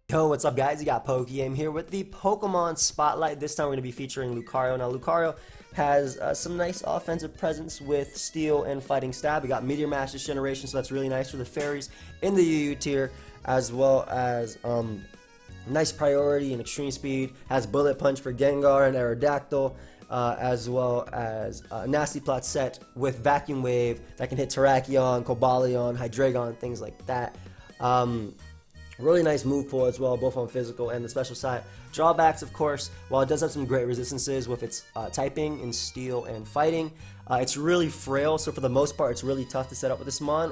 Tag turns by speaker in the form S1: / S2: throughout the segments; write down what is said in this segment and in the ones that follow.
S1: Yo, what's up guys? You got PokeaimMD here with the Pokemon Spotlight. This time we're going to be featuring Lucario. Now Lucario has some nice offensive presence with Steel and Fighting Stab. We got Meteor Mash this generation, so that's really nice for the fairies in the UU tier, as well as nice priority and extreme speed. Has Bullet Punch for Gengar and Aerodactyl, as well as a Nasty Plot set with Vacuum Wave that can hit Terrakion, Cobalion, Hydreigon, things like that. Really nice move pool as well, both on physical and the special side. Drawbacks, of course, while it does have some great resistances with its typing in steel and fighting, it's really frail, so for the most part, it's really tough to set up with this mon,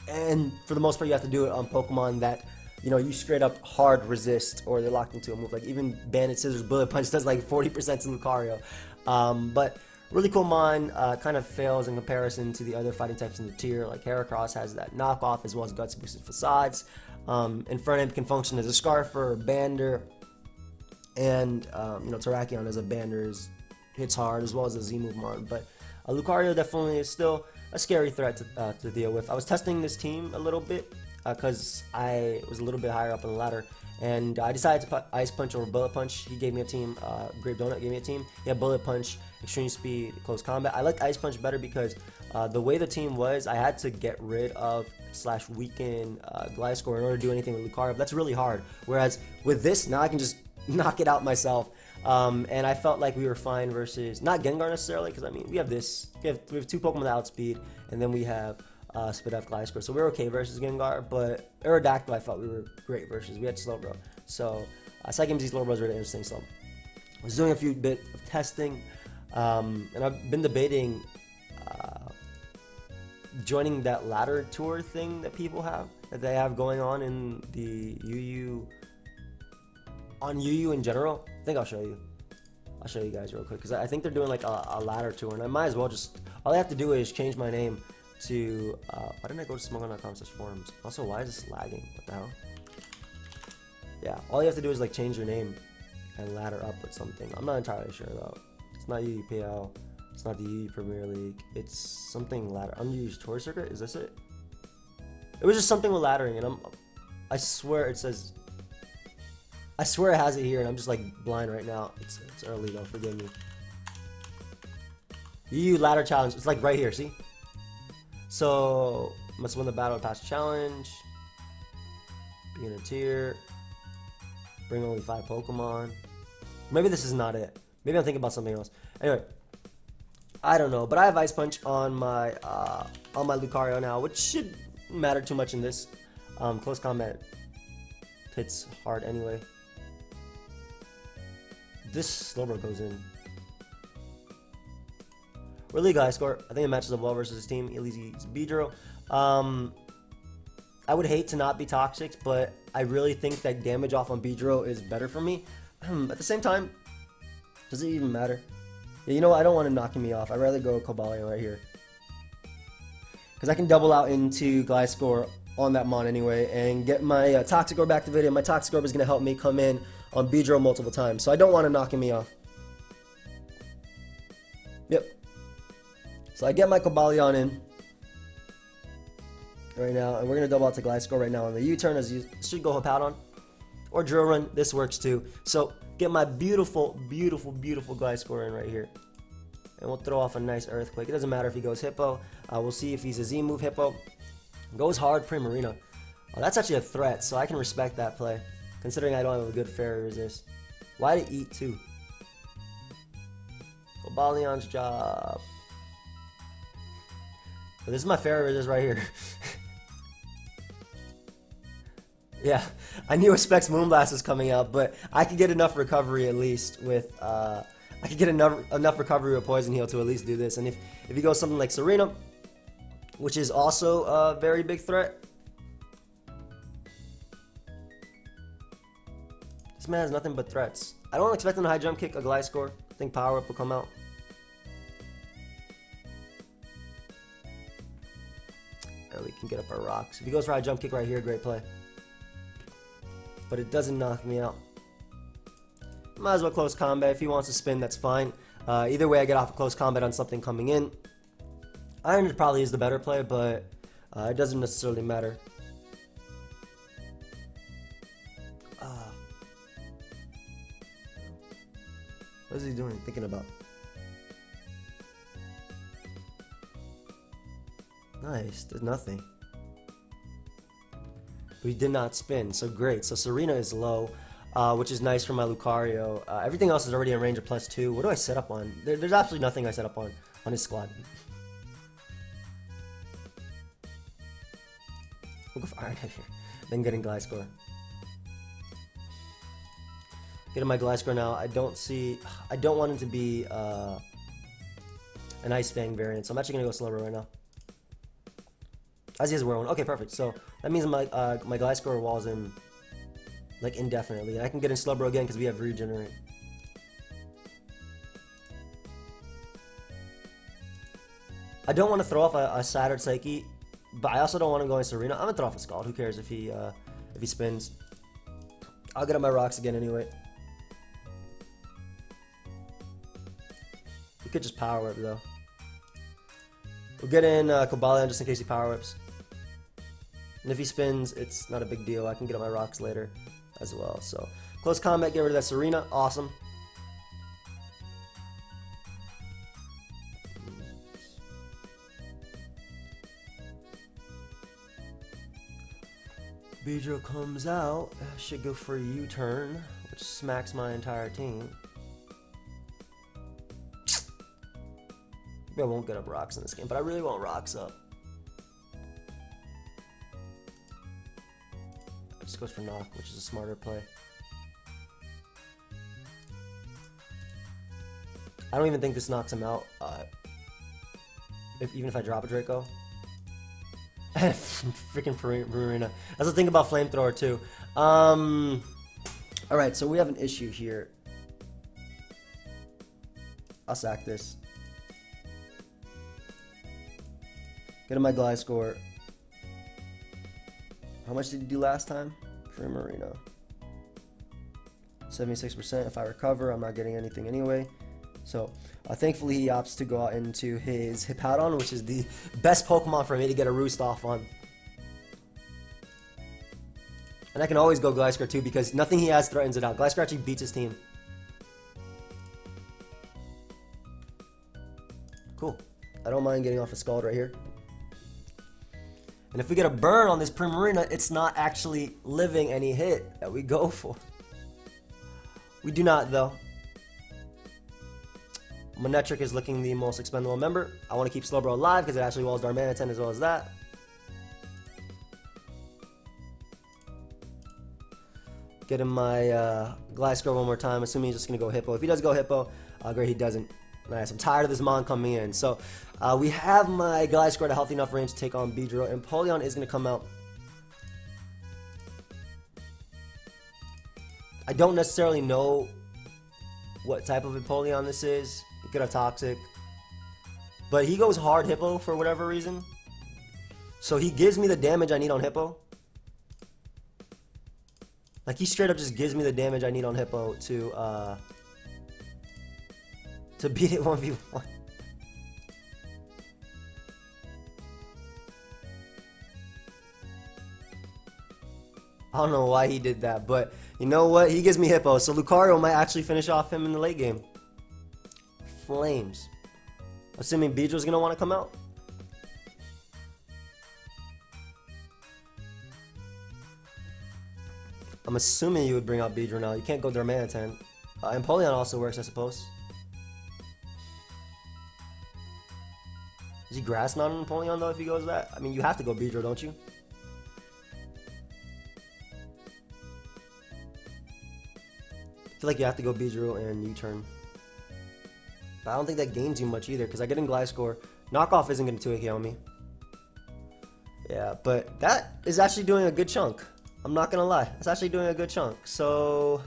S1: and for the most part, you have to do it on Pokemon that, you straight up hard resist, or they're locked into a move. Like, even Bandit Scissors Bullet Punch does like 40% to Lucario. But really cool mon, kind of fails in comparison to the other fighting types in the tier. Like Heracross has that knockoff as well as Guts Boosted Facades. Infernape can function as a Scarfer, Bander, and Terrakion as a Bander hits hard, as well as a Z-move mon. But Lucario definitely is still a scary threat to deal with. I was testing this team a little bit because I was a little bit higher up on the ladder, and I decided to put Ice Punch over Bullet Punch. He gave me a team. Grape Donut gave me a team. He had Bullet Punch, Extreme Speed, Close Combat. I like Ice Punch better because the way the team was, I had to get rid of / weaken Gliscor in order to do anything with Lucario. But that's really hard. Whereas with this, now I can just knock it out myself. And I felt like we were fine versus, not Gengar necessarily, because I mean, we have this. We have two Pokemon that outspeed, and then we have Spit F Gliscor. So we were okay versus Gengar, but Aerodactyl I felt we were great versus. We had Slowbro. So Psychic Slowbro is really interesting. So I was doing a few bit of testing, and I've been debating joining that ladder tour thing that people have, that they have going on in the UU, on UU in general. I think I'll show you guys real quick, because I think they're doing like a ladder tour, and I might as well just, all I have to do is change my name to, why didn't I go to smogon.com/forums? Also, why is this lagging? What the hell? Yeah, all you have to do is like change your name and ladder up with something. I'm not entirely sure though. It's not UUPL. It's not the UU Premier League. It's something ladder. Unused tour circuit. Is this it? It was just something with laddering, and I swear it says. I swear it has it here, and I'm just like blind right now. It's early though. Forgive me. UU ladder challenge. It's like right here. See? So must win the battle pass challenge. Beginner tier. Bring only 5 Pokemon. Maybe this is not it. Maybe I'm thinking about something else. Anyway. I don't know, but I have Ice Punch on my Lucario now, which should matter too much in this. Close combat hits hard anyway. This Slowbro goes in. Really, Gliscor. I think it matches up well versus his team. At least he's Beedrill. I would hate to not be toxic, but I really think that damage off on Beedrill is better for me. At the same time, does it even matter? Yeah, you know what? I don't want him knocking me off. I'd rather go Cobalion right here, because I can double out into Gliscor on that mon anyway and get my Toxic Orb activated. My Toxic Orb is going to help me come in on Beedrill multiple times, so I don't want him knocking me off. Yep. So I get my Cobalion in right now, and we're going to double out to Gliscor right now on the U-turn, as you should go Hippowdon or Drill Run. This works too. So get my beautiful, beautiful, beautiful Gliscor in right here. And we'll throw off a nice Earthquake. It doesn't matter if he goes Hippo. We'll see if he's a Z-move Hippo. Goes hard Primarina. Oh, that's actually a threat, so I can respect that play, considering I don't have a good fairy resist. Why did he eat 2? Cobalion's job. But this is my fairy resist right here. Yeah, I knew a Specs Moonblast was coming out, but I could get enough recovery at least with, I could get enough recovery with Poison Heal to at least do this. And if he goes something like Serena, which is also a very big threat. This man has nothing but threats. I don't expect him to high jump kick a Gliscor. I think Power Up will come out. And we can get up our rocks. If he goes for high jump kick right here, great play. But it doesn't knock me out. Might as well close combat. If he wants to spin, that's fine. Either way, I get off of close combat on something coming in. Iron probably is the better play, but it doesn't necessarily matter. is he doing? Thinking about. Nice. Did nothing. But he did not spin. So great. So Serena is low, which is nice for my Lucario. Everything else is already in range of +2. What do I set up on? There's absolutely nothing I set up on his squad. We'll go for Iron Head here. Then getting Gliscor. Getting my Gliscor now. I don't want him to be an Ice Fang variant, so I'm actually gonna go Slowbro right now. As he has a Whirlwind. Okay, perfect. So that means my my Gliscor walls in like indefinitely. And I can get in Slowbro again because we have Regenerate. I don't want to throw off a Shattered Psyche, but I also don't want to go in Serena. I'm gonna throw off a Scald. Who cares if he spins? I'll get up my rocks again anyway. We could just Power Whip though. We'll get in Cobalion just in case he Power Whips. And if he spins, it's not a big deal. I can get up my rocks later as well. So close combat, get rid of that Serena. Awesome. Beedrill comes out. Should go for a U-turn, which smacks my entire team. Maybe I won't get up rocks in this game, but I really want rocks up. I just goes for knock, which is a smarter play. I don't even think this knocks him out. Even if I drop a Draco. Freaking Marina. That's the thing about Flamethrower too. Alright, so we have an issue here. I'll sack this. Get in my Gliscor. How much did you do last time? Primarina. 76%. If I recover, I'm not getting anything anyway. So, thankfully he opts to go out into his Hippowdon, which is the best Pokemon for me to get a Roost off on. And I can always go Gliscor too, because nothing he has threatens it out. Gliscor actually beats his team. Cool. I don't mind getting off a Scald right here. And if we get a burn on this Primarina, it's not actually living any hit that we go for. We do not, though. Manectric is looking the most expendable member. I want to keep Slowbro alive because it actually walls Darmanitan as well as that. Get him my Gliscor one more time, assuming he's just going to go Hippo. If he does go Hippo, great, he doesn't. Nice, I'm tired of this Mon coming in. So, we have my Gliscor at a healthy enough range to take on Beedrill, and Empoleon is going to come out. I don't necessarily know what type of Empoleon this is. It could have Toxic. But he goes hard Hippo for whatever reason. So he gives me the damage I need on Hippo. Like, he straight up just gives me the damage I need on Hippo to beat it 1v1. I don't know why he did that, but you know what? He gives me Hippo, so Lucario might actually finish off him in the late game. Flames. Assuming Beedrill's gonna want to come out. I'm assuming you would bring out Beedrill now. You can't go Darmanitan. Empoleon also works, I suppose. Is he Grass Knot on Empoleon though if he goes that? I mean, you have to go Beedrill, don't you? I feel like you have to go Beedrill and U-turn. But I don't think that gains you much either, because I get in Gliscor. Knockoff isn't going to 2-KO me. Yeah, but that is actually doing a good chunk. I'm not going to lie. It's actually doing a good chunk. So,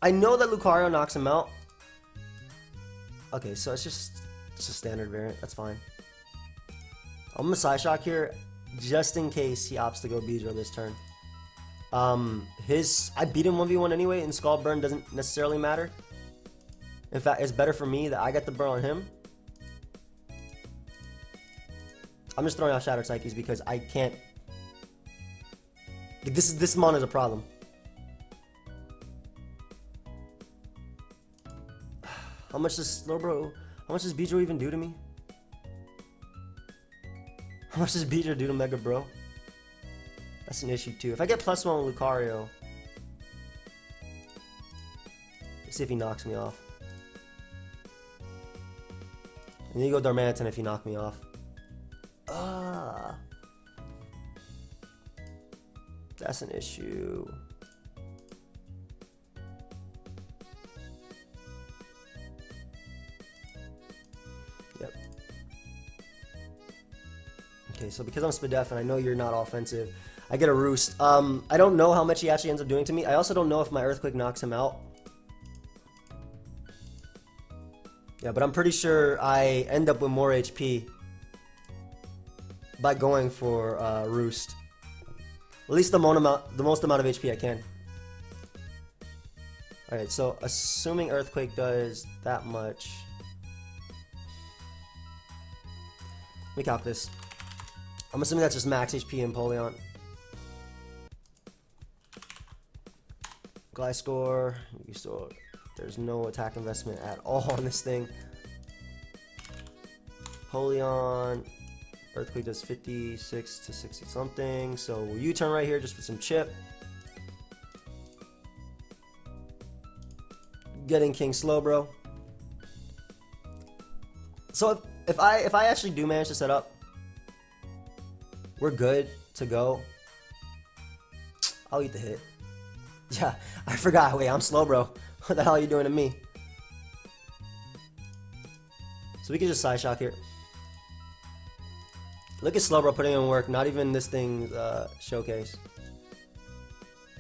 S1: I know that Lucario knocks him out. Okay, so it's just a standard variant. That's fine. I'm going to Psyshock here, just in case he opts to go Beedrill this turn. I beat him 1v1 anyway, and Scald Burn doesn't necessarily matter. In fact, it's better for me that I get the burn on him. I'm just throwing out Shattered Psyches because I can't. This Mon is a problem. much does Slowbro, how much does Beedrill even do to me? How much does Beedrill do to Mega Bro? That's an issue too. If I get +1 with Lucario, let's see if he knocks me off. And then you go Darmanitan if you knock me off. That's an issue. Yep. Okay, so because I'm Spadef and I know you're not offensive, I get a Roost. I don't know how much he actually ends up doing to me. I also don't know if my Earthquake knocks him out. Yeah, but I'm pretty sure I end up with more HP by going for Roost. At least the most amount of HP I can. Alright, so assuming Earthquake does that much. Let me calc this. I'm assuming that's just max HP in Empoleon. Gliscor, there's no attack investment at all on this thing. Empoleon, Earthquake does 56 to 60 something, so we'll U-turn right here just for some chip. Getting King Slowbro. So if I actually do manage to set up, we're good to go. I'll eat the hit. Yeah, I forgot. Wait, I'm Slowbro. What the hell are you doing to me? So we can just Side Shock here. Look at Slowbro putting in work. Not even this thing's showcase.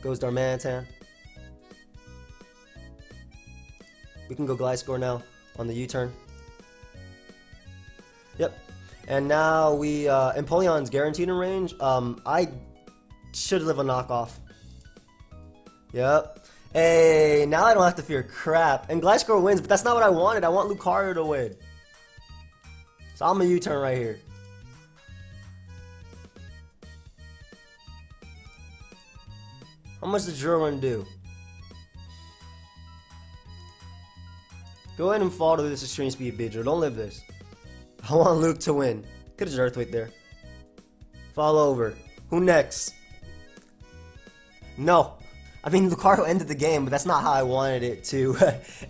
S1: Goes Darmanitan. We can go Gliscor now on the U-turn. Yep. And now we Empoleon's guaranteed in range. I should live a knockoff. Yep. Hey, now I don't have to fear crap. And Gliscor wins, but that's not what I wanted. I want Lucario to win. So I'm a U-turn right here. How much does Drill Run do? Go ahead and fall to this extreme speed Beedrill. Don't live this. I want Luke to win. Could have just Earthquake there. Fall over. Who next? No. I mean, Lucario ended the game, but that's not how I wanted it to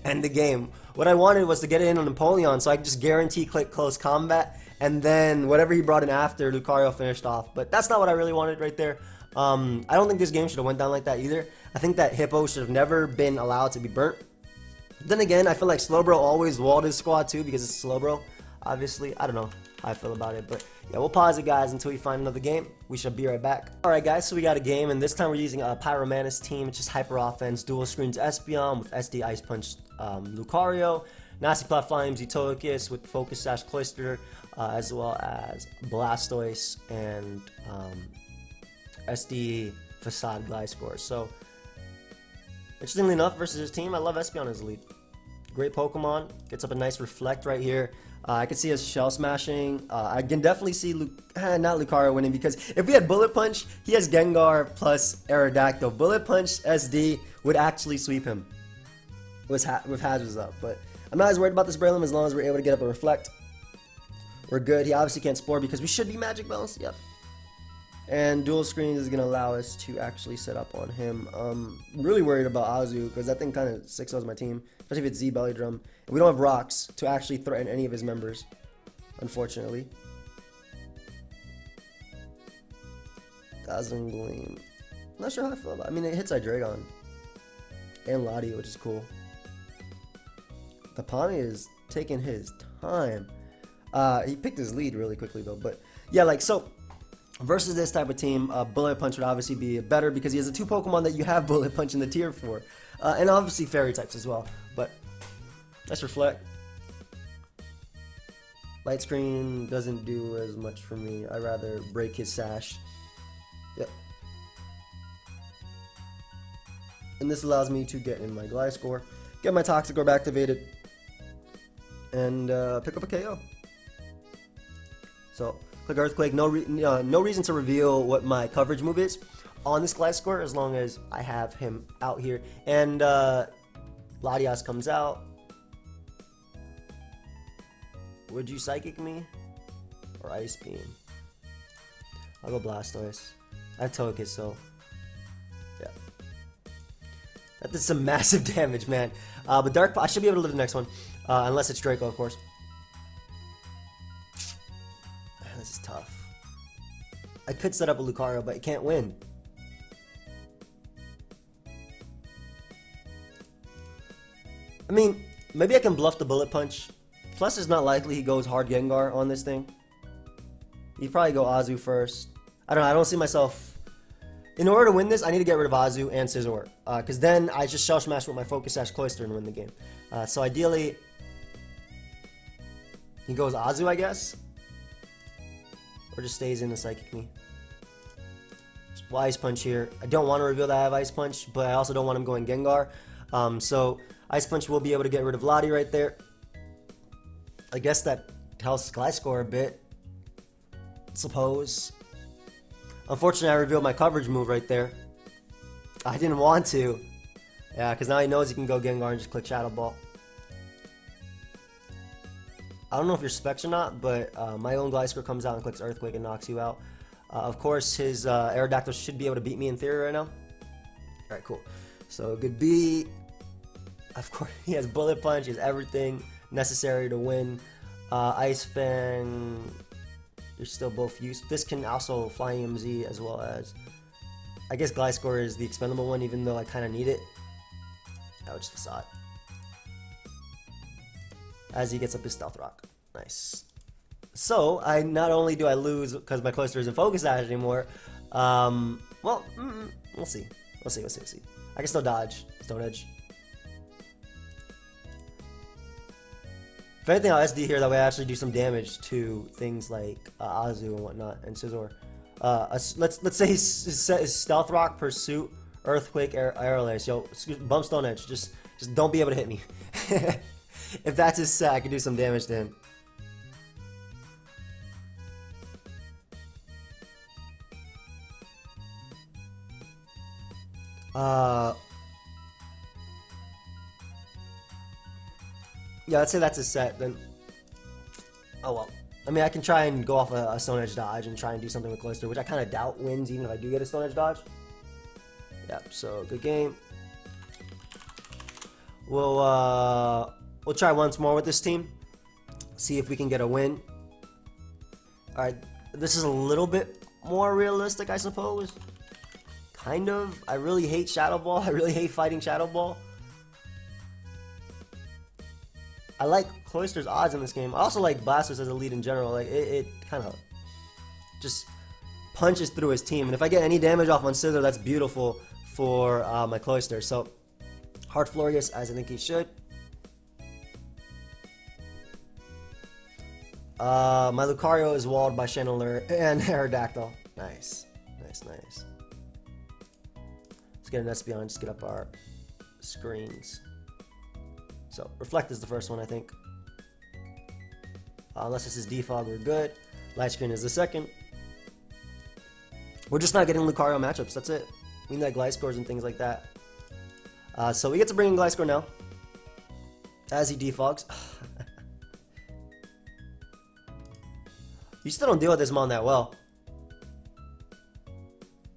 S1: end the game. What I wanted was to get it in on Empoleon so I could just guarantee click close combat, and then whatever he brought in after, Lucario finished off. But that's not what I really wanted right there. I don't think this game should have went down like that either. I think that Hippo should have never been allowed to be burnt. Then again, I feel like Slowbro always walled his squad too because it's Slowbro. Obviously, I don't know how I feel about it, but yeah, we'll pause it, guys, until we find another game. We shall be right back. Alright, guys, so we got a game, and this time we're using a Pyromantis team. It's just hyper offense, dual screens Espeon with SD Ice Punch Lucario, Nasty Plot Flames Zetoicus with Focus Sash Cloister, as well as Blastoise and SD Facade Gliscor. So, interestingly enough, versus his team, I love Espeon as a lead. Great Pokemon, gets up a nice Reflect right here. I can see us Shell Smashing. I can definitely see not Lucario winning, because if we had Bullet Punch, he has Gengar plus Aerodactyl. Bullet Punch SD would actually sweep him with Hazards up. But I'm not as worried about this Breloom as long as we're able to get up a Reflect. We're good. He obviously can't Spore because we should be Magic Balls. Yep. And Dual Screens is going to allow us to actually set up on him. I'm really worried about Azu because that thing kind of 6-0s my team, especially if it's Z Belly Drum. And we don't have rocks to actually threaten any of his members, unfortunately. Dazzling Gleam. I'm not sure how I feel about it. I mean, it hits Hydreigon and Lottie, which is cool. The Pawmi is taking his time. He picked his lead really quickly, though. But yeah, like, so versus this type of team, Bullet Punch would obviously be better because he has the 2 Pokemon that you have Bullet Punch in the tier for. And obviously Fairy types as well. But let's Reflect. Light Screen doesn't do as much for me. I'd rather break his Sash. Yep. And this allows me to get in my Gliscor, get my Toxicorp activated, and pick up a KO. So, click Earthquake. No reason to reveal what my coverage move is on this Gliscor as long as I have him out here. And Latias comes out. Would you Psychic me? Or Ice Beam? I'll go Blastoise. I have Togekiss, so... yeah. That did some massive damage, man. But Dark... I should be able to live the next one. Unless it's Draco, of course. This is tough. I could set up a Lucario, but it can't win. I mean, maybe I can bluff the Bullet Punch. Plus, it's not likely he goes hard Gengar on this thing. He'd probably go Azu first. I don't know. I don't see myself... In order to win this, I need to get rid of Azu and Scizor. Because then I just Shell Smash with my Focus Sash Cloyster and win the game. So ideally... he goes Azu, I guess? Or just stays in the Psychic me. Well, Ice Punch here. I don't want to reveal that I have Ice Punch, but I also don't want him going Gengar. So Ice Punch will be able to get rid of Lottie right there. I guess that helps Gliscor a bit. Suppose. Unfortunately, I revealed my coverage move right there. I didn't want to. Yeah, because now he knows he can go Gengar and just click Shadow Ball. I don't know if you're Specs or not, but my own Gliscor comes out and clicks Earthquake and knocks you out. Of course, his Aerodactyl should be able to beat me in theory right now. Alright, cool. So, good B. Of course, he has Bullet Punch, he has everything necessary to win. Ice Fang, you're still both used. This can also Flying MZ as well as... I guess Gliscor is the expendable one, even though I kind of need it. Oh, just Facade. As he gets up his Stealth Rock. Nice. So, not only do I lose because my Cloyster isn't Focus Sash anymore, well, we'll see. We'll see. I can still dodge Stone Edge. If anything, I'll SD here, that way I actually do some damage to things like Azu and whatnot, and Scizor. Let's say his Stealth Rock, Pursuit, Earthquake, Aerolase. Yo, bump Stone Edge. Just don't be able to hit me. If that's his set, I can do some damage to him. Yeah, let's say that's his set, then... oh well. I mean, I can try and go off a Stone Edge dodge and try and do something with Cloyster, which I kind of doubt wins even if I do get a Stone Edge dodge. Yep, so good game. We'll try once more with this team. See if we can get a win. Alright, this is a little bit more realistic, I suppose. Kind of. I really hate Shadow Ball. I really hate fighting Shadow Ball. I like Cloyster's odds in this game. I also like Blastoise as a lead in general. Like it kind of just punches through his team. And if I get any damage off on Scizor, that's beautiful for my Cloyster. So Hard Florius, as I think he should. My Lucario is walled by Chandelure and Aerodactyl. Nice. Nice. Let's get an Espeon, just get up our screens. So, Reflect is the first one, I think. Unless this is Defog, we're good. Light Screen is the second. We're just not getting Lucario matchups, that's it. We need like Gliscors and things like that. So we get to bring in Gliscor now. As he defogs. You still don't deal with this mon that well.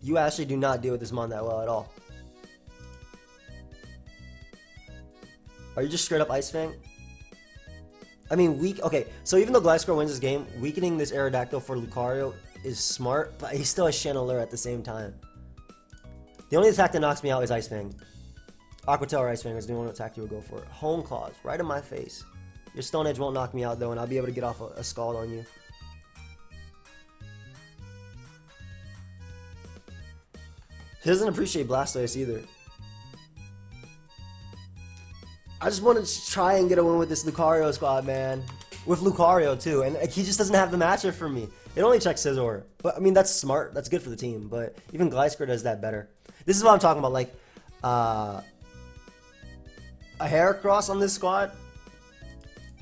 S1: You actually do not deal with this mon that well at all. Are you just straight up Ice Fang? I mean, okay, so even though Gliscor wins this game, weakening this Aerodactyl for Lucario is smart, but he still has Chandelure at the same time. The only attack that knocks me out is Ice Fang. Aqua Tail or Ice Fang is the only attack you would go for. Hone Claws, right in my face. Your Stone Edge won't knock me out though, and I'll be able to get off a Scald on you. He doesn't appreciate Blastoise either. I just want to try and get a win with this Lucario squad, man. With Lucario, too. And he just doesn't have the matchup for me. It only checks Scizor. But, I mean, that's smart. That's good for the team. But even Gliscor does that better. This is what I'm talking about. Like, a Heracross on this squad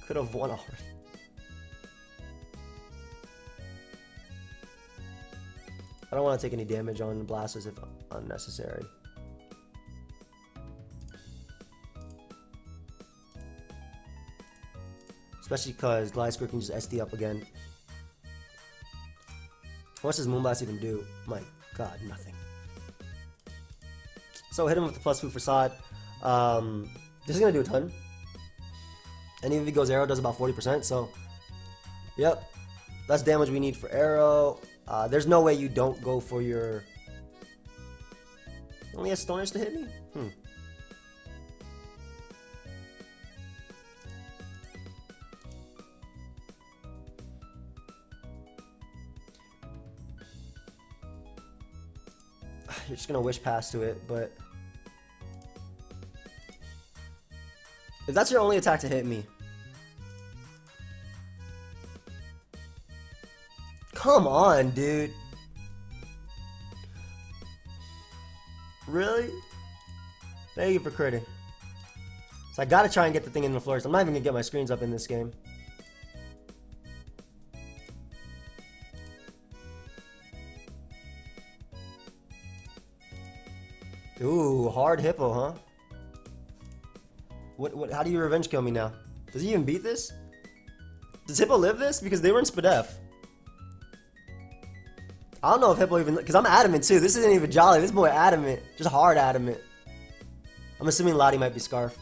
S1: could have won already. I don't want to take any damage on Blastoise if unnecessary. Especially because Gliscor can just SD up again. What's his Moonblast even do? My god, nothing. So hit him with the plus 2 facade. This is going to do a ton. And even if he goes arrow, does about 40%. So, yep. That's damage we need for arrow. There's no way you don't go for your... Only has Stone Edge to hit me? You're just gonna wish pass to it, but if that's your only attack to hit me, come on, dude. Really? Thank you for critting. So I gotta try and get the thing in the floors. I'm not even gonna get my screens up in this game. Ooh, hard hippo, huh? How do you revenge kill me now? Does he even beat this? Does Hippo live this? Because they were in Spadef. I don't know if Hippo even... Because I'm adamant too. This isn't even Jolly. This boy adamant. Just hard adamant. I'm assuming Lottie might be Scarf.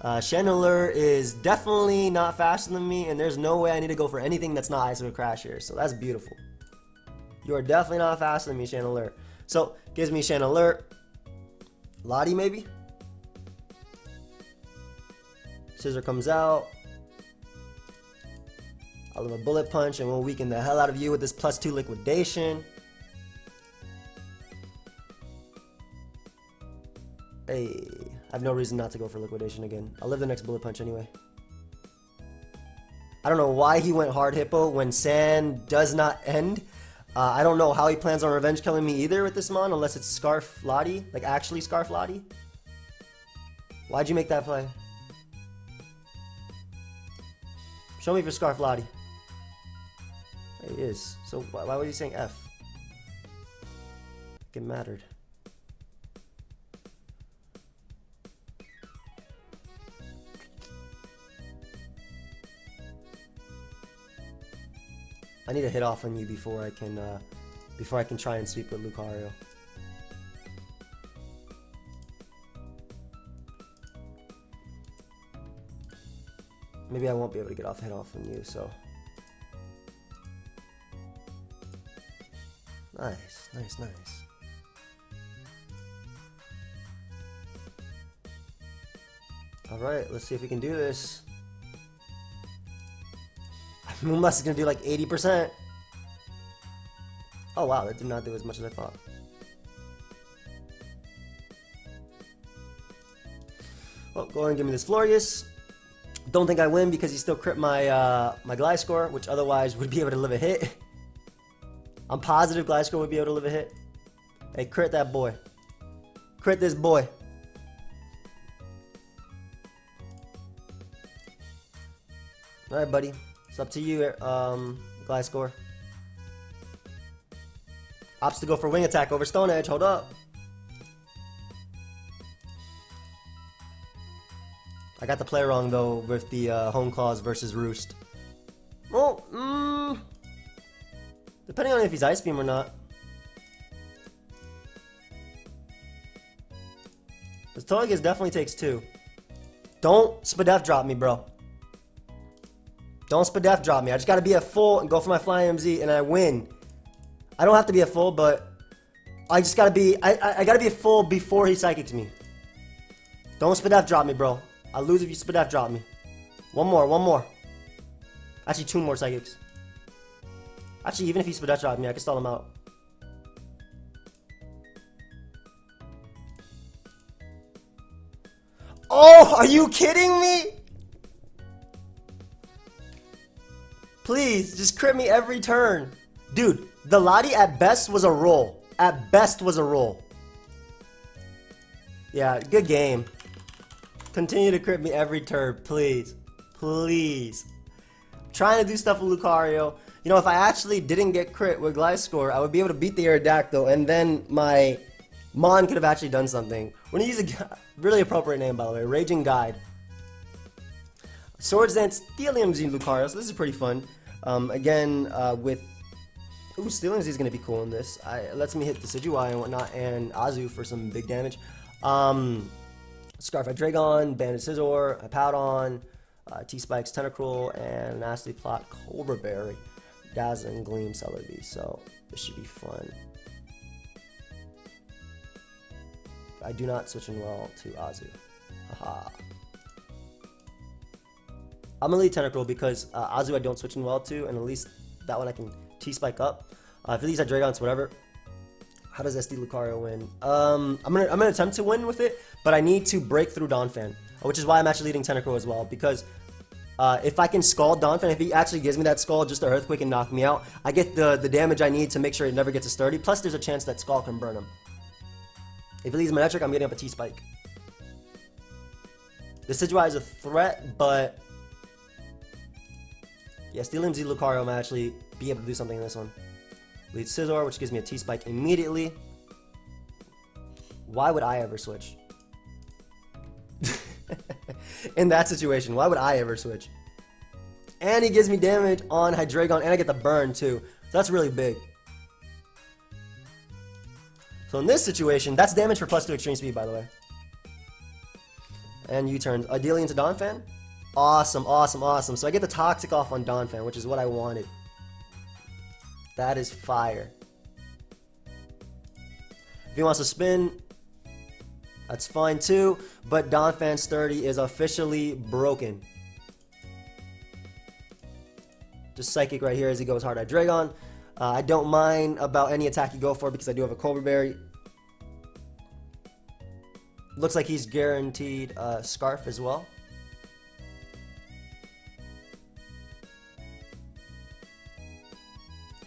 S1: Chandelure is definitely not faster than me. And there's no way I need to go for anything that's not Ice or Crash here. So that's beautiful. You are definitely not faster than me, Chandelure. So, gives me Chandelure. Lottie, maybe? Scissor comes out. I'll have a Bullet Punch and we'll weaken the hell out of you with this +2 liquidation. Hey, I have no reason not to go for liquidation again. I'll live the next Bullet Punch anyway. I don't know why he went hard Hippo when Sand does not end. I don't know how he plans on revenge killing me either with this mon, unless it's Scarf Lottie. Like, actually Scarf Lottie. Why'd you make that play? Show me for Scarf Lottie. It is. So why was he saying F? It mattered. I need to hit off on you before I can try and sweep with Lucario. Maybe I won't be able to get off hit off on you, so. Nice, nice, nice. Alright, let's see if we can do this. Moonblast is gonna do like 80%. Oh wow, that did not do as much as I thought. Well, go ahead and give me this Florius. Don't think I win because he still crit my my Gliscor, which otherwise would be able to live a hit. I'm positive Gliscor would be able to live a hit. Hey, crit that boy. Crit this boy. Alright, buddy. It's up to you, Gliscor. Opts to go for Wing Attack over Stone Edge. Hold up. I got the play wrong, though, with the Home Claws versus Roost. Well, depending on if he's Ice Beam or not. This Togekiss definitely takes 2. Don't Spadef drop me, bro. Don't Spadef drop me. I just gotta be at full and go for my Flying MZ and I win. I don't have to be at full, but I just gotta be. I gotta be at full before he Psychics me. Don't Spadef drop me, bro. I'll lose if you Spadef drop me. One more. Actually, 2 more Psychics. Actually, even if he Spadef drop me, I can stall him out. Oh, are you kidding me? Please, just crit me every turn. Dude, the Lottie at best was a roll. At best was a roll. Yeah, good game. Continue to crit me every turn, please. Please. I'm trying to do stuff with Lucario. You know, if I actually didn't get crit with Gliscor, I would be able to beat the Aerodactyl, and then my Mon could have actually done something. We're gonna use a really appropriate name, by the way. Raging Guide. Swords Dance, Steelium Z Lucario, so this is pretty fun. Again, with... Ooh, Steelium Z is going to be cool in this. It lets me hit Decidueye and whatnot, and Azu for some big damage. Scarf Dragon, Banded Scizor, Hippowdon, T-Spikes, Tentacruel, and Nasty Plot, Cobra Berry, Dazzling Gleam, Celebi. So this should be fun. I do not switch in well to Azu. Haha. I'm gonna lead Tentacruel because Azu I don't switch in well to, and at least that one I can T-Spike up. For these Dragons, whatever. How does SD Lucario win? I'm gonna attempt to win with it, but I need to break through Donphan, which is why I'm actually leading Tentacruel as well. Because if I can Scald Donphan, if he actually gives me that Scald, just to Earthquake and knock me out, I get the damage I need to make sure it never gets a sturdy. Plus, there's a chance that Scald can burn him. If he leaves Manectric, I'm getting up a T-Spike. The Decidueye is a threat, but yeah, Steelium Z Lucario might actually be able to do something in this one. Lead Scizor, which gives me a T-Spike immediately. Why would I ever switch? In that situation, why would I ever switch? And he gives me damage on Hydreigon, and I get the burn too. So that's really big. So in this situation, that's damage for +2 extreme speed, by the way. And U-turn. Ideally into Donphan. Awesome, awesome, awesome. So I get the Toxic off on Donphan, which is what I wanted. That is fire. If he wants to spin, that's fine too. But Donphan Sturdy is officially broken. Just Psychic right here as he goes hard at Dragon. I don't mind about any attack you go for because I do have a Cobra Berry. Looks like he's guaranteed Scarf as well.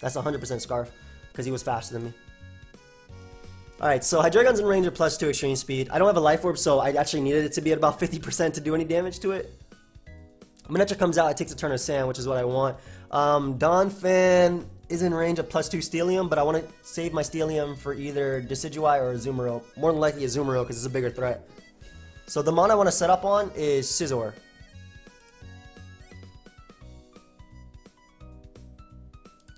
S1: That's 100% Scarf, because he was faster than me. Alright, so Hydreigon's in range of +2 extreme speed. I don't have a Life Orb, so I actually needed it to be at about 50% to do any damage to it. Manectric comes out, it takes a turn of Sand, which is what I want. Donphan is in range of +2 Steelium, but I want to save my Steelium for either Decidueye or Azumarill. More than likely Azumarill, because it's a bigger threat. So the mon I want to set up on is Scizor.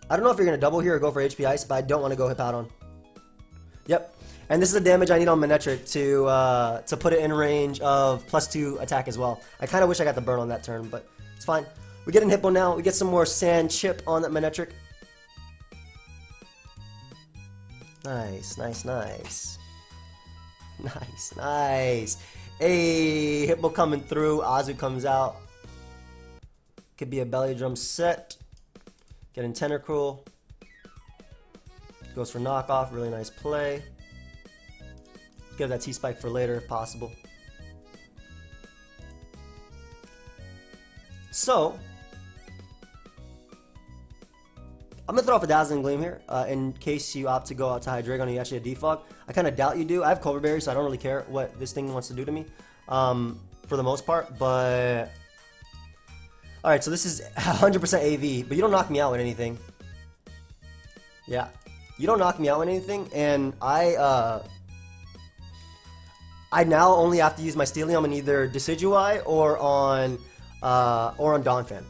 S1: I don't know if you're going to double here or go for HP Ice, but I don't want to go Hippowdon. Yep. And this is the damage I need on Manectric to put it in range of +2 attack as well. I kind of wish I got the burn on that turn, but it's fine. We get an Hippo now. We get some more Sand Chip on that Manectric. Nice, nice, nice. Nice, nice. Hey, Hippo coming through. Azu comes out. Could be a Belly Drum set. Getting Tentacruel. Goes for knockoff. Really nice play. Give that T-Spike for later if possible. So, I'm going to throw off a Dazzling Gleam here in case you opt to go out to Hydreigon and you actually have Defog. I kind of doubt you do. I have Cobra Berry, so I don't really care what this thing wants to do to me for the most part, but... Alright, so this is 100% AV, but you don't knock me out with anything. Yeah. You don't knock me out with anything, and I now only have to use my Steelium on either Decidueye or on Donphan.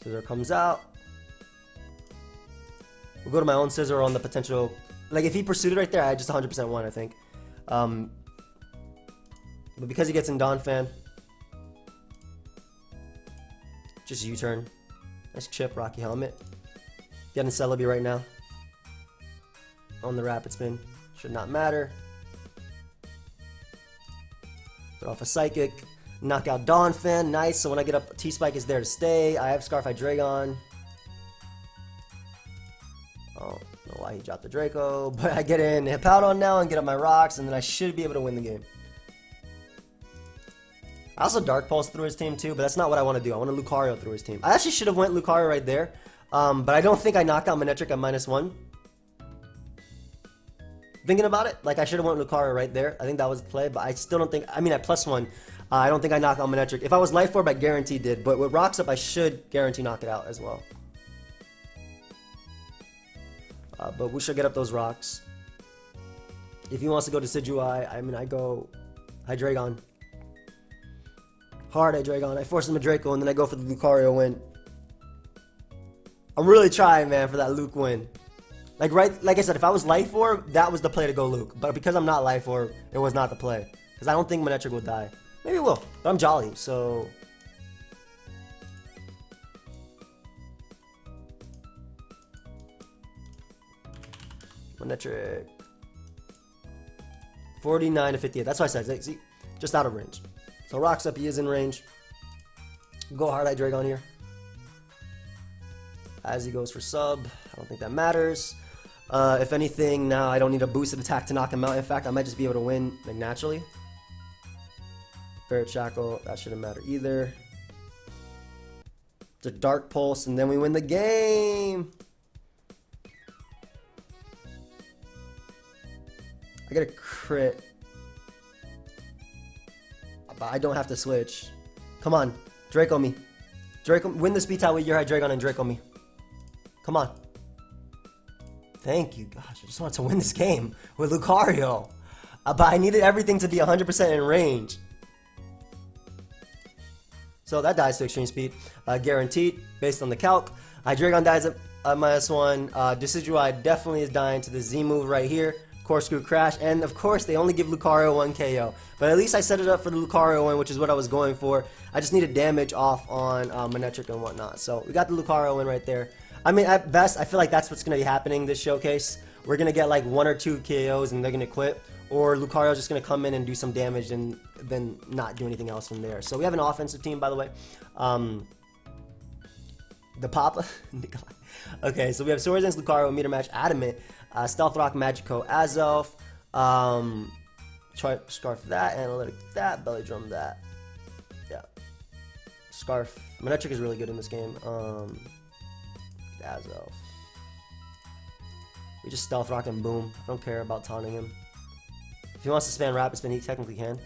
S1: Scizor comes out. We'll go to my own Scizor on the potential... Like, if he pursued it right there, I just 100% won, I think. But because he gets in Donphan, just U-turn. Nice chip, Rocky Helmet. Getting Celebi right now. On the Rapid Spin. Should not matter. Throw off a Psychic. Knock out Donphan. Nice. So when I get up, T-Spike is there to stay. I have Scarf Hydreigon. Oh, I don't know why he dropped the Draco. But I get in Hippowdon now and get up my rocks, and then I should be able to win the game. I also Dark Pulse through his team too, but that's not what I want to do. I want to Lucario through his team. I actually should have went Lucario right there, but I don't think I knocked out Manectric at -1. Thinking about it, like I should have went Lucario right there. I think that was the play, but I still don't think, I mean at +1, I don't think I knocked out Manectric. If I was Life Orb, I guarantee did, but with Rocks up, I should guarantee knock it out as well. But we should get up those rocks. If he wants to go to Decidueye, I mean I go Hydreigon. Hard Hydreigon. I force him a Draco and then I go for the Lucario win. I'm really trying, man, for that Luke win. Like I said, if I was Life Orb, that was the play to go Luke. But because I'm not Life Orb, it was not the play. Because I don't think Manectric will die. Maybe it will, but I'm Jolly, so... Manectric. 49 to 58. That's why I said, see, just out of range. So Rocks up, he is in range. Go hard Hydreigon here. As he goes for sub. I don't think that matters. If anything, now I don't need a boosted attack to knock him out. In fact, I might just be able to win like naturally. Barret Shackle, that shouldn't matter either. It's a Dark Pulse, and then we win the game. I get a crit. But I don't have to switch. Come on, Draco me. Draco, win the speed tie with your Hydreigon and Draco me. Come on. Thank you. Gosh, I just wanted to win this game with Lucario. But I needed everything to be 100% in range. So that dies to extreme speed. Guaranteed, based on the calc. Hydreigon dies at -1. Decidueye definitely is dying to the Z move right here. Corkscrew Crash. And of course, they only give Lucario 1 KO. But at least I set it up for the Lucario win, which is what I was going for. I just needed damage off on Manectric and whatnot. So we got the Lucario win right there. I mean, at best, I feel like that's what's going to be happening this showcase. We're going to get like 1 or 2 KOs and they're going to quit. Or Lucario's just going to come in and do some damage and then not do anything else from there. So we have an offensive team, by the way. The Papa. Okay, so we have Swords Dance, Lucario, Meter Match, Adamant, Stealth Rock, Magico, Azelf, Scarf that, Analytic that, Belly Drum that. Yeah. Scarf. Manectric is really good in this game. Azelf. We just Stealth Rock and boom. I don't care about taunting him. If he wants to spam Rapid Spin, he technically can.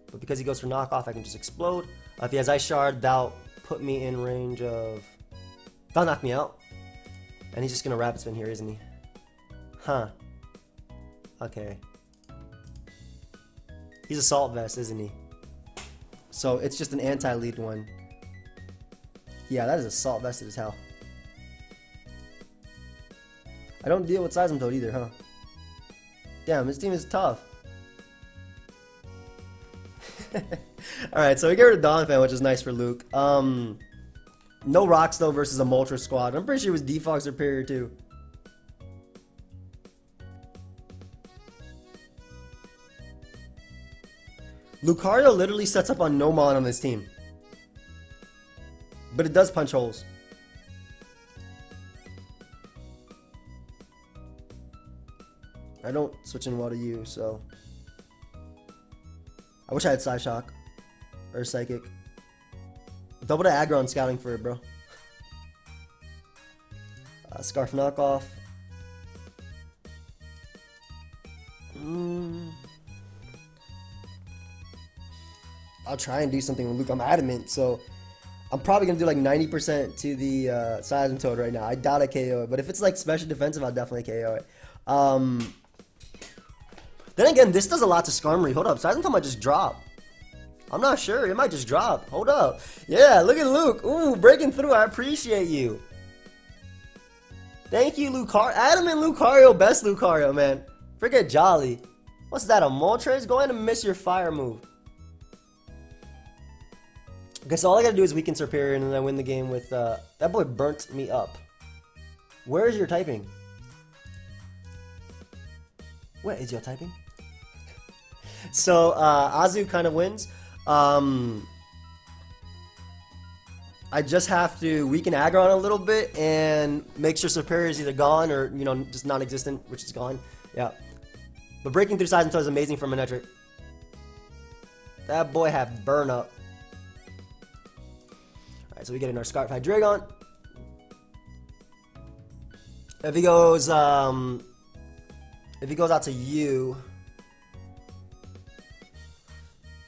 S1: But because he goes for knockoff, I can just explode. If he has Ice Shard, that'll put me in range of... That'll knock me out. And he's just gonna Rapid Spin here, isn't he? Huh. Okay. He's Assault Vest, isn't he? So it's just an anti-lead one. Yeah, that is Assault Vested as hell. I don't deal with Seismitoad either, huh? Damn, this team is tough. Alright, so we get rid of Donphan, which is nice for Luke. No Rocks though versus a Moltres squad. I'm pretty sure it was Defog Superior too. Lucario literally sets up on no mon on this team. But it does punch holes. I don't switch in well to you, so... I wish I had Psyshock. Or Psychic. Double to aggro on scouting for it, bro. Scarf knockoff. I'll try and do something with Luke. I'm adamant, so I'm probably gonna do like 90% to the Seismitoad right now. I doubt I KO it, but if it's like special defensive, I'll definitely KO it. Then again, this does a lot to Skarmory. Hold up, Seismitoad might just drop. I'm not sure. It might just drop. Hold up. Yeah, look at Luke. Ooh, breaking through. I appreciate you. Thank you, Lucario. Adamant Lucario. Best Lucario, man. Forget Jolly. What's that, a Moltres? Go ahead and miss your fire move. Okay, so all I gotta do is weaken Superior and then I win the game with... that boy burnt me up. Where is your typing? Where is your typing? So, Azu kind of wins. I just have to weaken Aggron a little bit and make sure Superior is either gone or, you know, just non-existent, which is gone. Yeah. But breaking through Seismitoad is amazing for Manectric. That boy had burn up. Alright, so we get in our Scarf Hydreigon. If he goes out to you...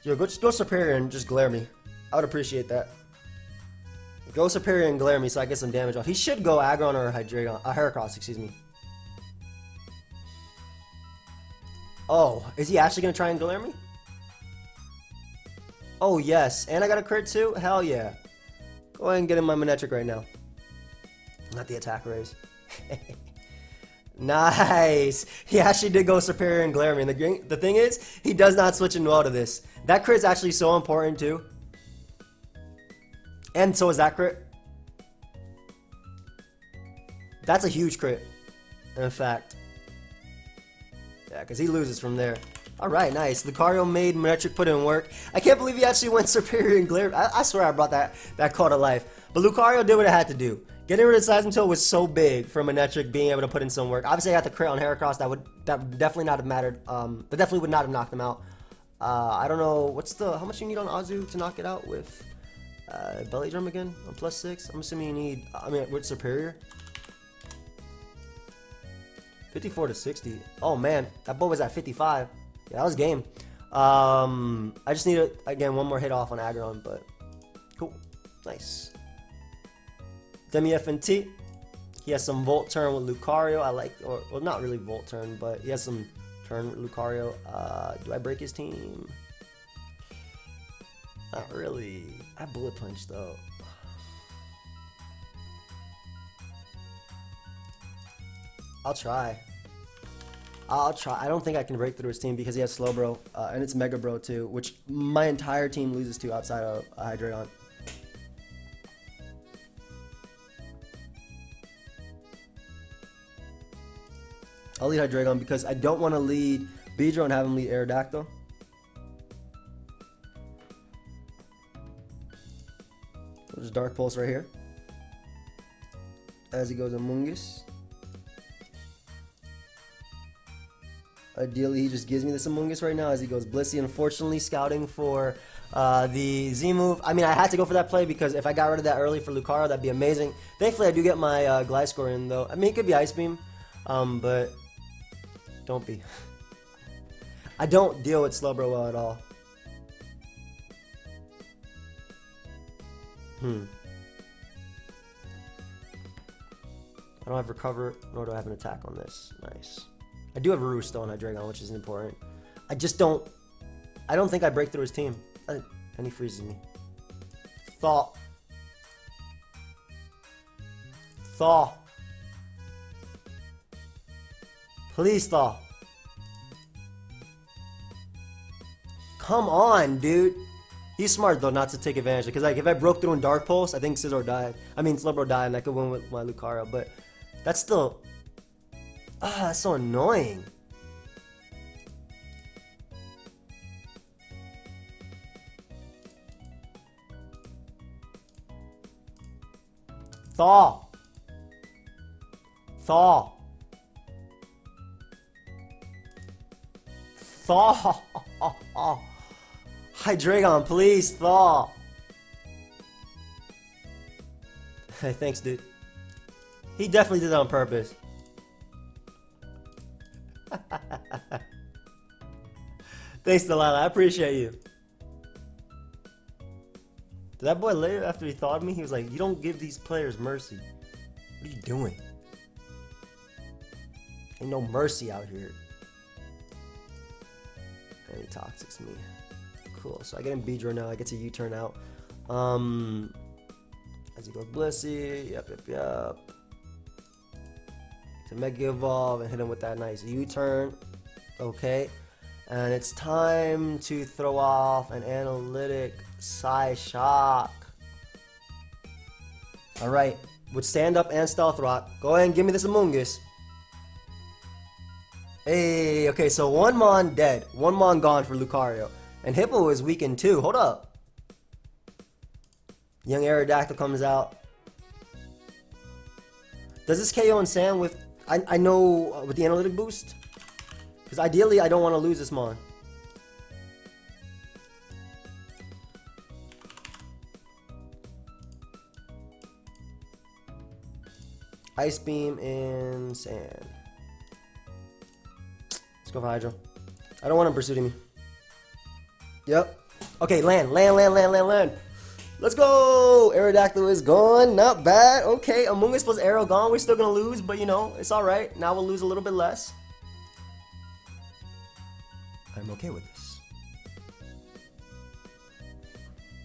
S1: Yo, go Superior and just glare me. I would appreciate that. Go Superior and glare me so I get some damage off. He should go Aggron or Hydreigon. Heracross, excuse me. Oh, is he actually gonna try and glare me? Oh yes, and I got a crit too? Hell yeah. Go ahead and get in my Manectric right now. Not the attack raise. Nice. He actually did go superior and glare me. And the thing is, he does not switch in well to this. That crit is actually so important too. And so is that crit. That's a huge crit. In fact. Yeah, because he loses from there. Alright, nice. Lucario made Manectric put in work. I can't believe he actually went superior and glared. I swear I brought that call to life. But Lucario did what it had to do. Getting rid of Seismitoad was so big for Manectric being able to put in some work. Obviously, I got the crit on Heracross. That would definitely not have mattered. That definitely would not have knocked him out. I don't know how much you need on Azu to knock it out with Belly Drum again on +6. I'm assuming you need. With Superior. 54 to 60. Oh man, that boy was at 55. Yeah, that was game. I just need again one more hit off on Aggron, but cool, nice. Demi FNT. He has some Volt Turn with Lucario. I like, well, not really Volt Turn, but he has some turn with Lucario. Do I break his team? Not really. I Bullet Punch though. I'll try. I don't think I can break through his team because he has Slowbro, and it's Mega Bro too, which my entire team loses to outside of Hydreigon. I'll lead Hydreigon because I don't want to lead Beedrill and have him lead Aerodactyl. There's Dark Pulse right here. As he goes Amoonguss. Ideally, he just gives me this Amoonguss right now as he goes Blissey. Unfortunately, scouting for the Z move. I mean, I had to go for that play because if I got rid of that early for Lucario, that'd be amazing. Thankfully, I do get my Gliscor in, though. I mean, it could be Ice Beam, but don't be. I don't deal with Slowbro well at all. I don't have Recover, nor do I have an attack on this. Nice. I do have a Roost though on Hydreigon, which is important. I don't think I break through his team. And he freezes me. Thaw. Please thaw. Come on, dude. He's smart though not to take advantage because like if I broke through in Dark Pulse, I think Slowbro died and I could win with my Lucario, but that's still that's so annoying. Thaw. Hydreigon, please thaw. Hey, thanks, dude. He definitely did that on purpose. Thanks, Delilah. I appreciate you. Did that boy later after he thawed me? He was like, "You don't give these players mercy. What are you doing? Ain't no mercy out here." And he toxics me. Cool. So I get in Beedrill now. I get to U-turn out. As he goes Blissey. Yep. To Mega Evolve and hit him with that nice U-turn. Okay. And it's time to throw off an Analytic Psyshock. Alright. With Stand Up and Stealth Rock. Go ahead and give me this Amoonguss. Hey, okay, so one Mon dead. One Mon gone for Lucario. And Hippo is weakened too. Hold up. Young Aerodactyl comes out. Does this KO and Sand with... I know with the Analytic boost? Because ideally I don't want to lose this Mon. Ice Beam and Sand. Let's go for Hydro. I don't want him pursuing me. Yep. Okay, land. Let's go! Aerodactyl is gone. Not bad. Okay, Amoonguss plus Aero gone. We're still gonna lose, but you know, it's alright. Now we'll lose a little bit less. I'm okay with this.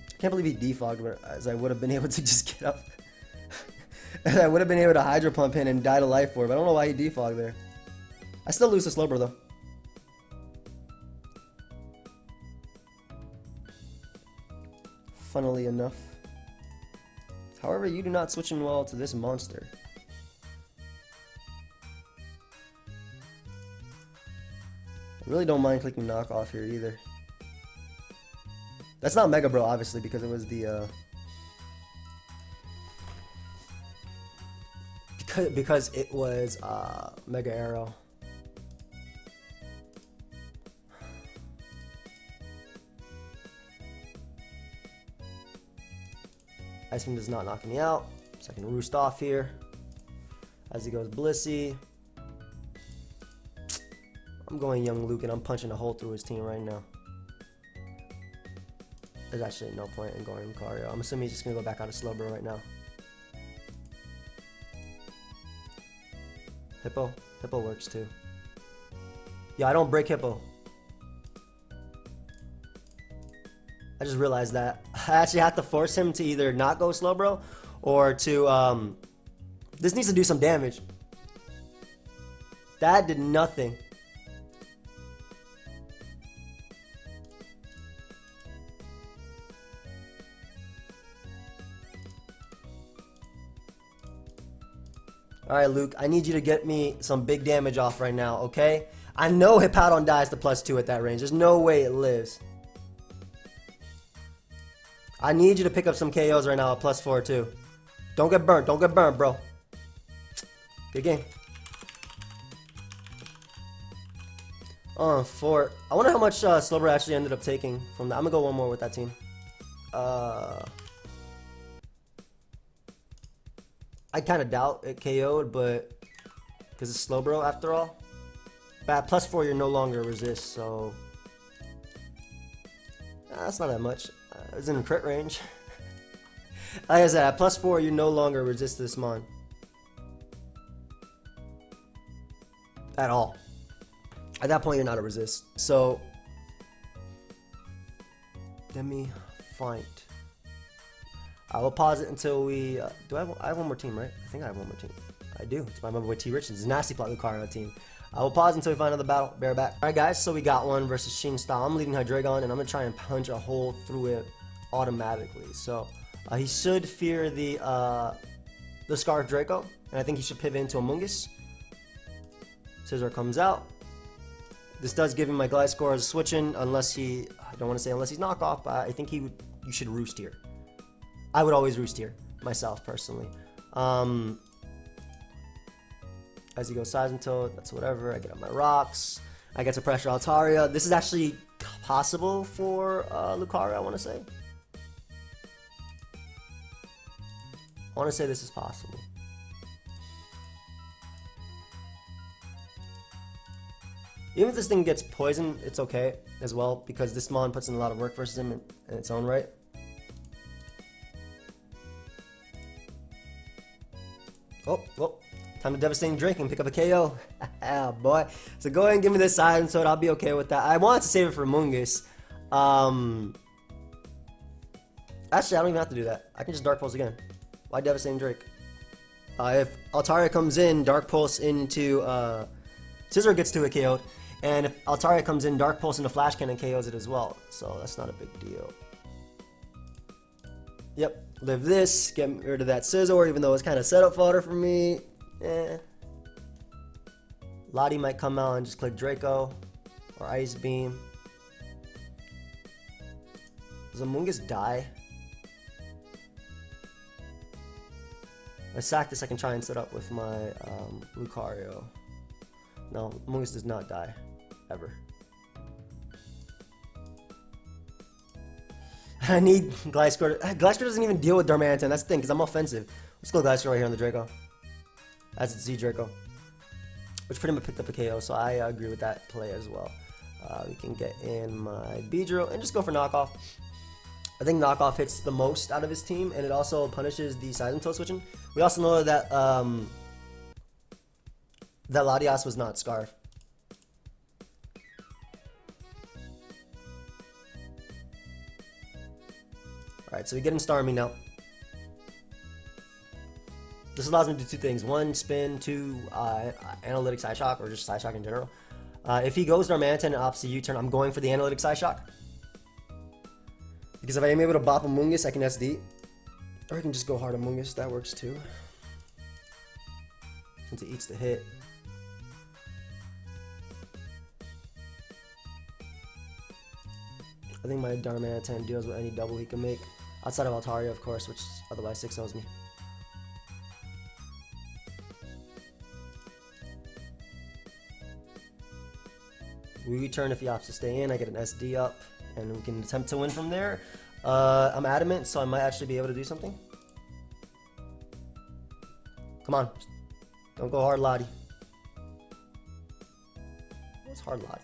S1: I can't believe he defogged, as I would have been able to just get up. I would have been able to Hydro Pump in and die to Life Orb. I don't know why he defogged there. I still lose to Slowbro though. Funnily enough. However, you do not switch in well to this monster. I really don't mind clicking knockoff here either. That's not Mega Bro, obviously, because it was the because it was Mega Aero. Ice Beam does not knock me out, so I can roost off here. As he goes Blissey. I'm going Young Luke and I'm punching a hole through his team right now. There's actually no point in going Lucario. I'm assuming he's just gonna go back out of Slowbro right now. Hippo? Hippo works too. Yeah, I don't break Hippo. I just realized that. I actually have to force him to either not go Slowbro or to, this needs to do some damage. That did nothing. Alright, Luke, I need you to get me some big damage off right now, okay? I know Hippowdon dies to +2 at that range. There's no way it lives. I need you to pick up some KOs right now at +4 too. Don't get burnt. Don't get burnt, bro. Good game. I wonder how much Slowbro actually ended up taking from that. I'm gonna go one more with that team. I kind of doubt it KO'd, but because it's Slowbro after all. But at +4, you're no longer resist, so that's not that much. It's in crit range. Like I said, at +4, you no longer resist this mon at all. At that point, you're not a resist. So let me fight. I will pause it until we. I have one more team, right? I think I have one more team. I do. It's my member with T. Richards. Nasty Plot Lucario team. I will pause until we find another battle. Bear back. Alright, guys. So we got one versus Sheen Style. I'm leading Hydreigon, and I'm gonna try and punch a hole through it automatically. So he should fear the Scarf Draco, and I think he should pivot into Amoonguss. Scizor comes out. This does give him my Gliscor as a switch-in, unless he. I don't want to say unless he's knockoff, but I think you should roost here. I would always roost here, myself, personally. As he goes Seismitoad, that's whatever. I get up my rocks. I get to pressure Altaria. This is actually possible for Lucario, I want to say. I want to say this is possible. Even if this thing gets poisoned, it's okay as well, because this mon puts in a lot of work versus him in its own right. Oh, time to Devastating Drake and pick up a KO. Ah, boy. So go ahead and give me this side, so I'll be okay with that. I wanted to save it for Amoonguss. Actually, I don't even have to do that. I can just Dark Pulse again. Why Devastating Drake? If Altaria comes in, Dark Pulse into Scizor gets to it KO'd. And if Altaria comes in, Dark Pulse into Flash Cannon KOs it as well. So that's not a big deal. Yep. Live this, get rid of that Scizor, even though it's kind of setup fodder for me. Lottie might come out and just click Draco or Ice Beam. Does Amoonguss die? I sack this, I can try and set up with my Lucario. No, Amoonguss does not die. Ever. I need Gliscor. Gliscor doesn't even deal with Darmanitan. That's the thing, because I'm offensive. Let's go Gliscor right here on the Draco. That's Z Draco. Which pretty much picked up a KO, so I agree with that play as well. We can get in my Beedrill and just go for knockoff. I think knockoff hits the most out of his team, and it also punishes the Seismitoad switching. We also know that that Latias was not Scarf. Alright, so we get him Starmie now. This allows me to do two things. One, spin. Two, Analytic Psyshock, or just Psyshock in general. If he goes Darmanitan and opts a U-turn, I'm going for the Analytic Psyshock. Because if I am able to bop Amoonguss, I can SD. Or I can just go hard Amoonguss, that works too. Since it eats the hit. I think my Darmanitan deals with any double he can make. Outside of Altaria, of course, which otherwise 6-0s me. We return if he opts to stay in. I get an SD up, and we can attempt to win from there. I'm adamant, so I might actually be able to do something. Come on. Don't go hard, Lottie. What's hard, Lottie?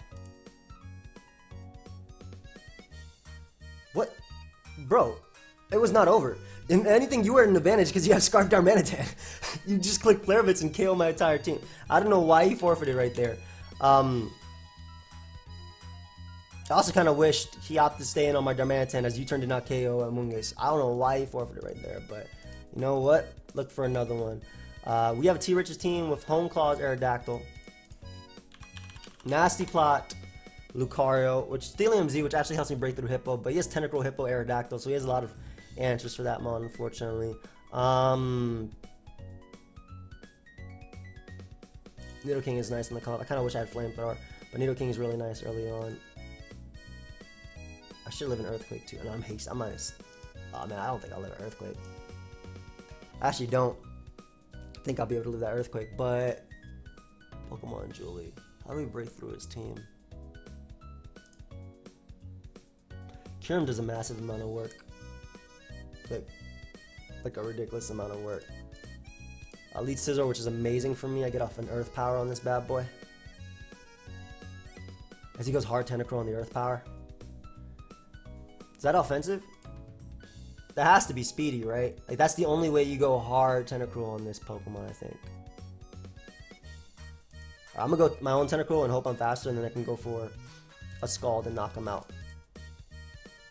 S1: What? Bro, it was not over. In anything, you were at an advantage because you have Scarf Darmanitan. You just click Flare Blitz and KO my entire team. I don't know why he forfeited right there. I also kind of wished he opted to stay in on my Darmanitan as U-turn did not KO Amoonguss. I don't know why he forfeited right there, but you know what? Look for another one. We have a T-Rich's team with Home Claws, Aerodactyl, Nasty Plot, Lucario, which Steelium Z, which actually helps me break through Hippo, but he has Tentacruel, Hippo, Aerodactyl, so he has a lot of answers for that mon, unfortunately. Nidoking is nice in the comp. I kind of wish I had Flamethrower, but Nidoking is really nice early on. I should live in Earthquake too. No, I'm haste. I'm minus. Oh man, I don't think I'll live in Earthquake. I actually don't think I'll be able to live that Earthquake, but Pokemon Julie. How do we break through his team? Kyurem does a massive amount of work. Like a ridiculous amount of work. Elite Scizor, which is amazing for me. I get off an Earth Power on this bad boy. As he goes hard Tentacruel on the Earth Power. Is that offensive? That has to be speedy, right? Like, that's the only way you go hard Tentacruel on this Pokemon, I think. I'm gonna go my own Tentacruel and hope I'm faster, and then I can go for a Scald and knock him out.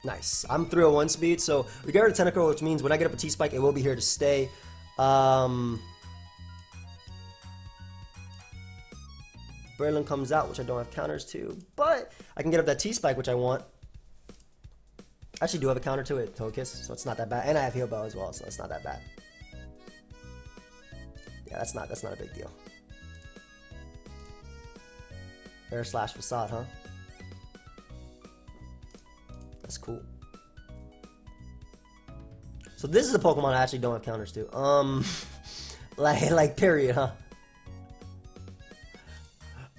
S1: Nice. I'm 301 speed, so we get rid of Tentacruel, which means when I get up a T-Spike, it will be here to stay. Berlin comes out, which I don't have counters to, but I can get up that T-Spike, which I want. I actually do have a counter to it, Togekiss, so it's not that bad. And I have Heal Bow as well, so it's not that bad. Yeah, that's not a big deal. Air Slash Facade, huh? That's cool. So this is a Pokemon I actually don't have counters to. Like period, huh?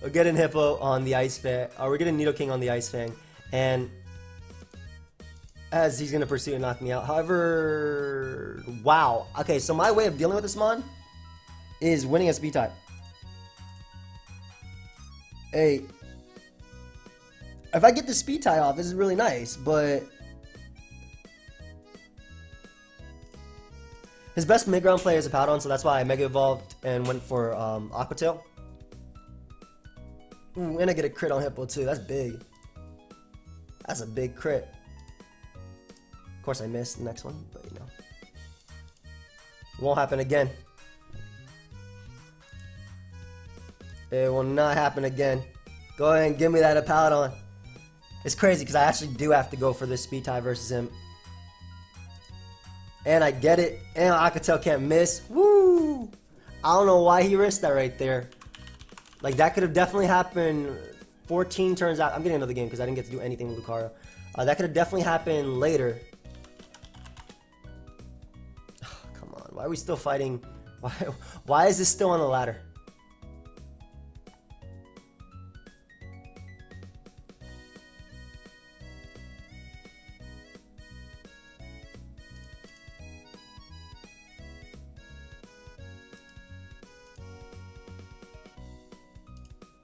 S1: We're getting Hippo on the Ice Fang, or we're getting Nidoking on the Ice Fang, and as he's gonna pursue and knock me out. However, wow. Okay, so my way of dealing with this mon is winning a speed type. Hey, if I get the speed tie off, this is really nice, but his best mid-ground play is a Powdon, so that's why I Mega Evolved and went for Aqua Tail. Ooh, and I get a crit on Hippo too. That's big. That's a big crit. Of course, I missed the next one, but you know, it won't happen again. It will not happen again. Go ahead and give me that Apollon. It's crazy because I actually do have to go for this speed tie versus him. And I get it. And Akatel can't miss. Woo! I don't know why he risked that right there. Like, that could have definitely happened 14 turns out. I'm getting another game because I didn't get to do anything with Lucario. That could have definitely happened later. Oh, come on. Why are we still fighting? Why is this still on the ladder?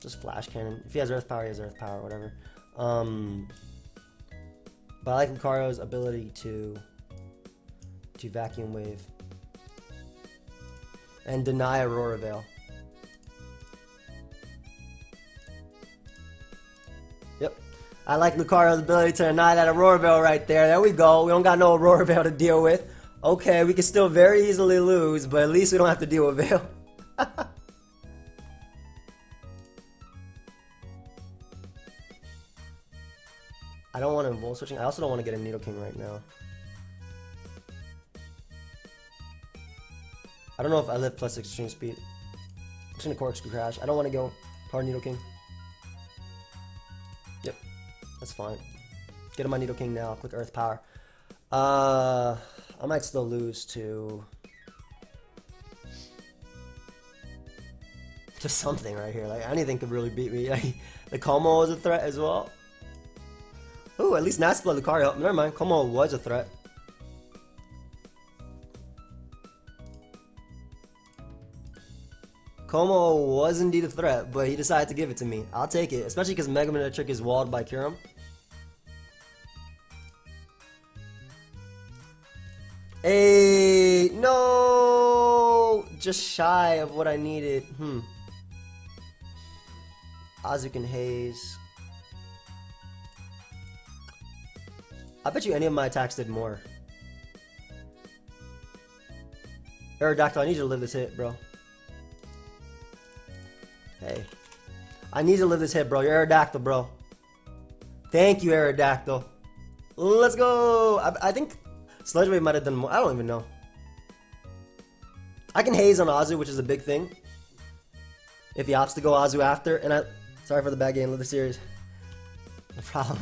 S1: Just Flash Cannon. If he has Earth Power, he has Earth Power, whatever. But I like Lucario's ability to Vacuum Wave and deny Aurora Veil. Yep. I like Lucario's ability to deny that Aurora Veil right there. There we go. We don't got no Aurora Veil to deal with. Okay, we can still very easily lose, but at least we don't have to deal with Veil. I don't want to Volt switching. I also don't want to get a Nidoking right now. I don't know if I live plus extreme speed. I'm just gonna corkscrew crash. I don't want to go hard Nidoking. Yep, that's fine. Get him my Nidoking now. Click Earth Power. I might still lose to something right here. Like anything could really beat me. Like the Como was a threat as well. Ooh, at least Nasty Blood Lucario. Never mind. Como was a threat. Como was indeed a threat, but he decided to give it to me. I'll take it, especially because Mega Aerodactyl is walled by Kyurem. Hey, no! Just shy of what I needed. Azukin Haze. I bet you any of my attacks did more. Aerodactyl, I need you to live this hit, bro. Hey. I need you to live this hit, bro. You're Aerodactyl, bro. Thank you, Aerodactyl. Let's go! I think Sludge Wave might have done more. I don't even know. I can haze on Azu, which is a big thing. If he opts to go Azu after. And sorry for the bad game. Live the series. No problem.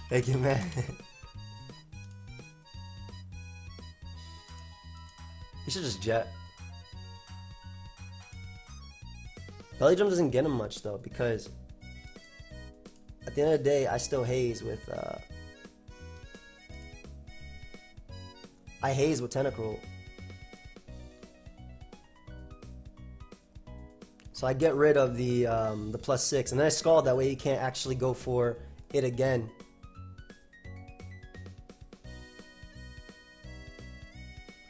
S1: Thank you, man. He should just jet. Belly Drum doesn't get him much though, because at the end of the day, I still haze with I haze with Tentacruel. So I get rid of the +6, and then I Scald, that way he can't actually go for it again.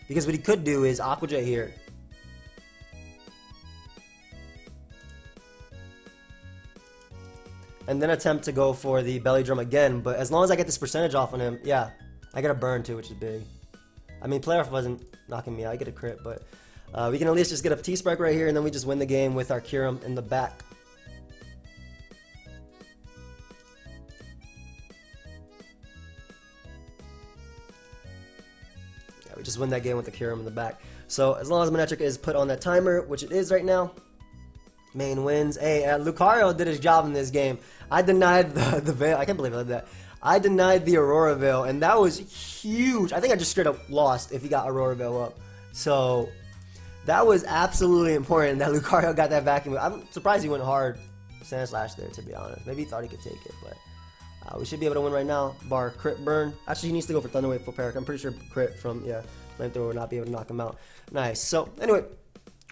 S1: Because what he could do is Aqua Jet here. And then attempt to go for the Belly Drum again, but as long as I get this percentage off on him, yeah, I get a burn too, which is big. I mean, Playoff wasn't knocking me out, I get a crit, but we can at least just get a T-Spike right here, and then we just win the game with our Kyurem in the back. Yeah, we just win that game with the Kyurem in the back. So as long as Manectric is put on that timer, which it is right now, main wins. Hey, Lucario did his job in this game. I denied the Veil. I can't believe I did that. I denied the Aurora Veil, and that was huge. I think I just straight up lost if he got Aurora Veil up. So that was absolutely important that Lucario got that vacuum. I'm surprised he went hard Sand Slash there, to be honest. Maybe he thought he could take it, but we should be able to win right now. Bar crit burn. Actually, he needs to go for Thunder Wave for Peric. I'm pretty sure crit from, yeah, Flamethrower would not be able to knock him out. Nice. So anyway,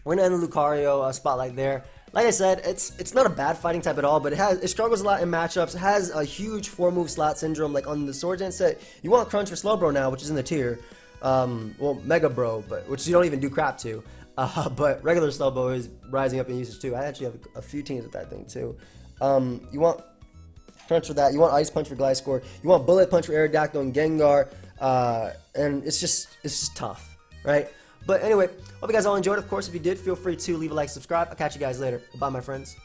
S1: we're gonna end the Lucario spotlight there. Like I said, it's not a bad fighting type at all, but it struggles a lot in matchups. It has a huge 4-move slot syndrome. Like on the Sword Dance set, you want Crunch for Slowbro now, which is in the tier. Well, Mega Bro, but which you don't even do crap to. But regular Slowbro is rising up in usage too. I actually have a few teams with that thing too. You want Crunch for that. You want Ice Punch for Gliscor. You want Bullet Punch for Aerodactyl and Gengar. And it's just tough, right? But anyway, hope you guys all enjoyed. Of course, if you did, feel free to leave a like, subscribe. I'll catch you guys later. Bye, my friends.